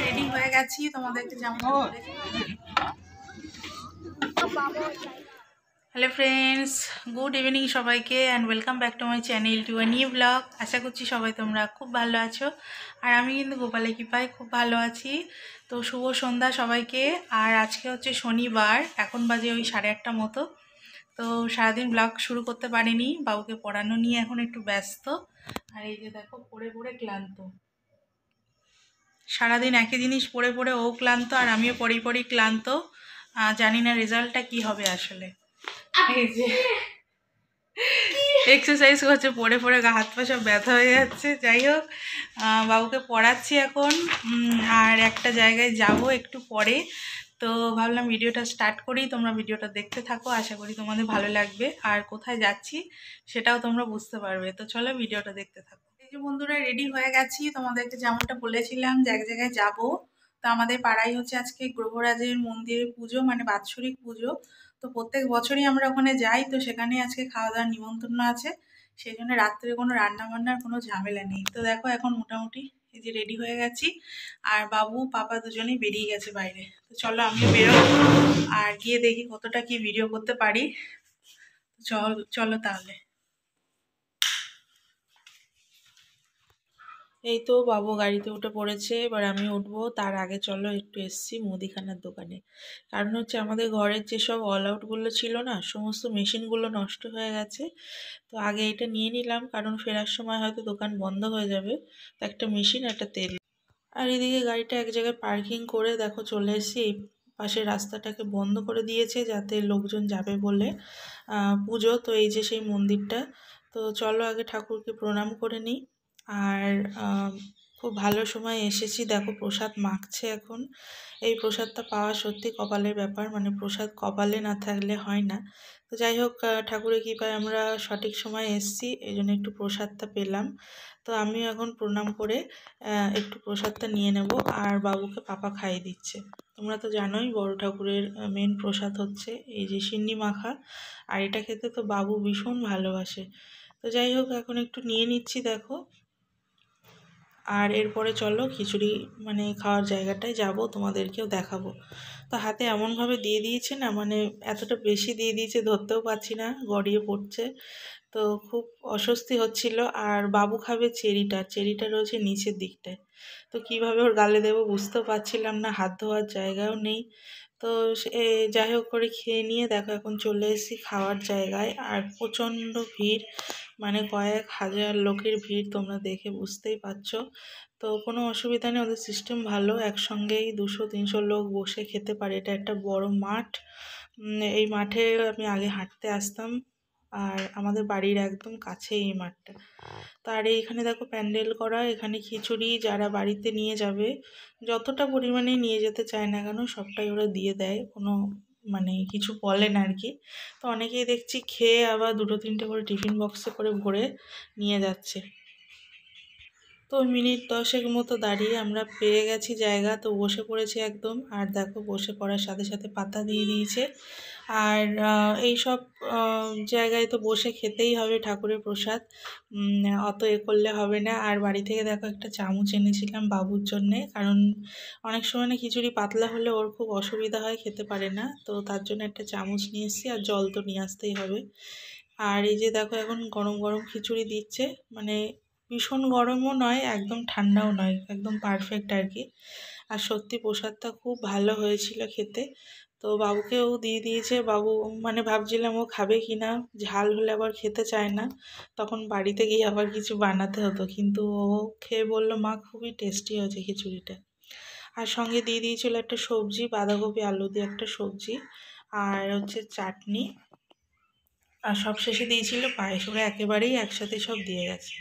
Ready হয়ে গেছি তোমাদেরকে যেমন। হ্যালো ফ্রেন্ডস, গুড ইভিনিং সবাইকে and welcome back to my channel to a new blog. আশা করছি সবাই তোমরা খুব ভালো আছো, আর আমি কিন্তু গোপালের কৃপায় খুব ভালো আছি। তো শুভ সন্ধ্যা সবাইকে। আর আজকে হচ্ছে শনিবার, এখন বাজে ওই 8:30 মতো। তো সারাদিন ব্লগ শুরু করতে পারিনি, বাবুকে পড়ানো নিয়ে এখন একটু ব্যস্ত। আর এই যে দেখো, পড়ে পড়ে ক্লান্ত। সারাদিন একই জিনিস পড়ে পড়ে ও ক্লান্ত, আর আমিও পড়েই পড়েই ক্লান্ত। জানি না রেজাল্টটা কি হবে আসলে। এই যে এক্সারসাইজ করছে, পড়ে পড়ে গা হাত পা সব ব্যথা হয়ে যাচ্ছে। যাই হোক, বাবুকে পড়াচ্ছি এখন। আর একটা জায়গায় যাব একটু পরে, তো ভাবলাম ভিডিওটা স্টার্ট করি, তোমরা ভিডিওটা দেখতে থাকো, আশা করি তোমাদের ভালো লাগবে। আর কোথায় যাচ্ছি সেটাও তোমরা বুঝতে পারবে, তো চলো ভিডিওটা দেখতে থাকো। এই যে বন্ধুরা, রেডি হয়ে গেছি, তোমাদেরকে যেমনটা বলেছিলাম যে এক জায়গায় যাব। তো আমাদের পাড়ায় হচ্ছে আজকে গ্রহরাজের মন্দিরে পুজো, মানে বাৎসরিক পুজো। তো প্রত্যেক বছরই আমরা ওখানে যাই, তো সেখানে আজকে খাওয়া দাওয়ার নিমন্ত্রণ আছে। সেই জন্য রাত্রে কোনো রান্না বান্নার কোনো ঝামেলা নেই। তো দেখো, এখন মোটামুটি এই যে রেডি হয়ে গেছি, আর বাবু পাপা দুজনেই বেরিয়ে গেছে বাইরে। তো চলো আমিও বেরোবো, আর গিয়ে দেখি কতটা কি ভিডিও করতে পারি। চলো তাহলে। এই তো বাবু গাড়িতে উঠে পড়েছে, এবার আমি উঠবো। তার আগে চলো একটু এসছি মুদিখানার দোকানে। কারণ হচ্ছে আমাদের ঘরের যেসব অল আউটগুলো ছিল না, সমস্ত মেশিনগুলো নষ্ট হয়ে গেছে। তো আগে এটা নিয়ে নিলাম, কারণ ফেরার সময় হয়তো দোকান বন্ধ হয়ে যাবে। তো একটা মেশিন, একটা তেল। আর এদিকে গাড়িটা এক জায়গায় পার্কিং করে দেখো চলে এসেছি। এই পাশের রাস্তাটাকে বন্ধ করে দিয়েছে যাতে লোকজন যাবে বলে পুজো। তো এই যে সেই মন্দিরটা। তো চলো আগে ঠাকুরকে প্রণাম করে নিই। আর খুব ভালো সময় এসেছি, দেখো প্রসাদ মাখছে এখন। এই প্রসাদটা পাওয়া সত্যি কপালের ব্যাপার, মানে প্রসাদ কপালে না থাকলে হয় না। তো যাই হোক, ঠাকুরের কৃপায় আমরা সঠিক সময় এসেছি, এই জন্য একটু প্রসাদটা পেলাম। তো আমিও এখন প্রণাম করে একটু প্রসাদটা নিয়ে নেব, আর বাবুকে পাপা খাইয়ে দিচ্ছে। তোমরা তো জানোই বড় ঠাকুরের মেন প্রসাদ হচ্ছে এই যে সিন্নি মাখা, আর এটা খেতে তো বাবু ভীষণ ভালোবাসে। তো যাই হোক, এখন একটু নিয়ে নিচ্ছি দেখো। আর এরপরে চলো খিচুড়ি মানে খাওয়ার জায়গাটায় যাব, তোমাদেরকেও দেখাবো। তো হাতে এমনভাবে দিয়ে দিয়েছে না, মানে এতটা বেশি দিয়ে দিয়েছে ধরতেও পারছি না, গড়িয়ে পড়ছে। তো খুব অস্বস্তি হচ্ছিল। আর বাবু খাবে চেরিটা, চেরিটা রয়েছে নিচের দিকটায়। তো কিভাবে ওর গালে দেবো বুঝতেও পারছিলাম না, হাত ধোয়ার জায়গাও নেই। তো যাই হোক করে খেয়ে নিয়ে দেখো এখন চলে এসেছি খাওয়ার জায়গায়। আর প্রচণ্ড ভিড়, মানে কয়েক হাজার লোকের ভিড়, তোমরা দেখে বুঝতেই পারছো। তো কোনো অসুবিধা নেই, ওদের সিস্টেম ভালো, একসঙ্গেই 200-300 লোক বসে খেতে পারে। এটা একটা বড় মাঠ। এই মাঠে আমি আগে হাঁটতে আসতাম, আর আমাদের বাড়ির একদম কাছে এই মাঠটা। তো আর এইখানে দেখো প্যান্ডেল করা, এখানে খিচুড়ি যারা বাড়িতে নিয়ে যাবে, যতটা পরিমাণে নিয়ে যেতে চায় না কেন সবটাই ওরা দিয়ে দেয়, কোনো মানে কিছু বলে না আর কি। তো অনেকেই দেখছি খেয়ে আবার 2-3টে করে টিফিন বক্সে করে ভরে নিয়ে যাচ্ছে। তো মিনিট 10 মতো দাঁড়িয়ে আমরা পেয়ে গেছি জায়গা, তো বসে পড়েছি একদম। আর দেখো বসে পড়ার সাথে সাথে পাতা দিয়ে দিয়েছে। আর এই সব জায়গায় তো বসে খেতেই হবে ঠাকুরের প্রসাদ, অত করলে হবে না। আর বাড়ি থেকে দেখো একটা চামচ এনেছিলাম বাবুর জন্যে, কারণ অনেক সময় না খিচুড়ি পাতলা হলে ওর খুব অসুবিধা হয়, খেতে পারে না। তো তার জন্য একটা চামচ নিয়ে এসেছি, আর জল তো নিয়ে আসতেই হবে। আর এই যে দেখো এখন গরম গরম খিচুড়ি দিচ্ছে, মানে ভীষণ গরমও নয় একদম ঠান্ডাও নয়, একদম পারফেক্ট আর কি। আর সত্যি প্রসাদটা খুব ভালো হয়েছিল খেতে। তো বাবুকেও দিয়ে দিয়েছে। বাবু মানে ভাবছিলাম ও খাবে কি না, ঝাল হলে আবার খেতে চায় না, তখন বাড়িতে গিয়ে আবার কিছু বানাতে হতো। কিন্তু ও খেয়ে বললো মা খুবই টেস্টি হয়েছে খিচুড়িটা। আর সঙ্গে দিয়ে দিয়েছিল একটা সবজি, বাঁধাকপি আলু দিয়ে একটা সবজি, আর হচ্ছে চাটনি, আর সবশেষে দিয়েছিল পায়েস। ওরা একেবারেই একসাথে সব দিয়ে গেছে।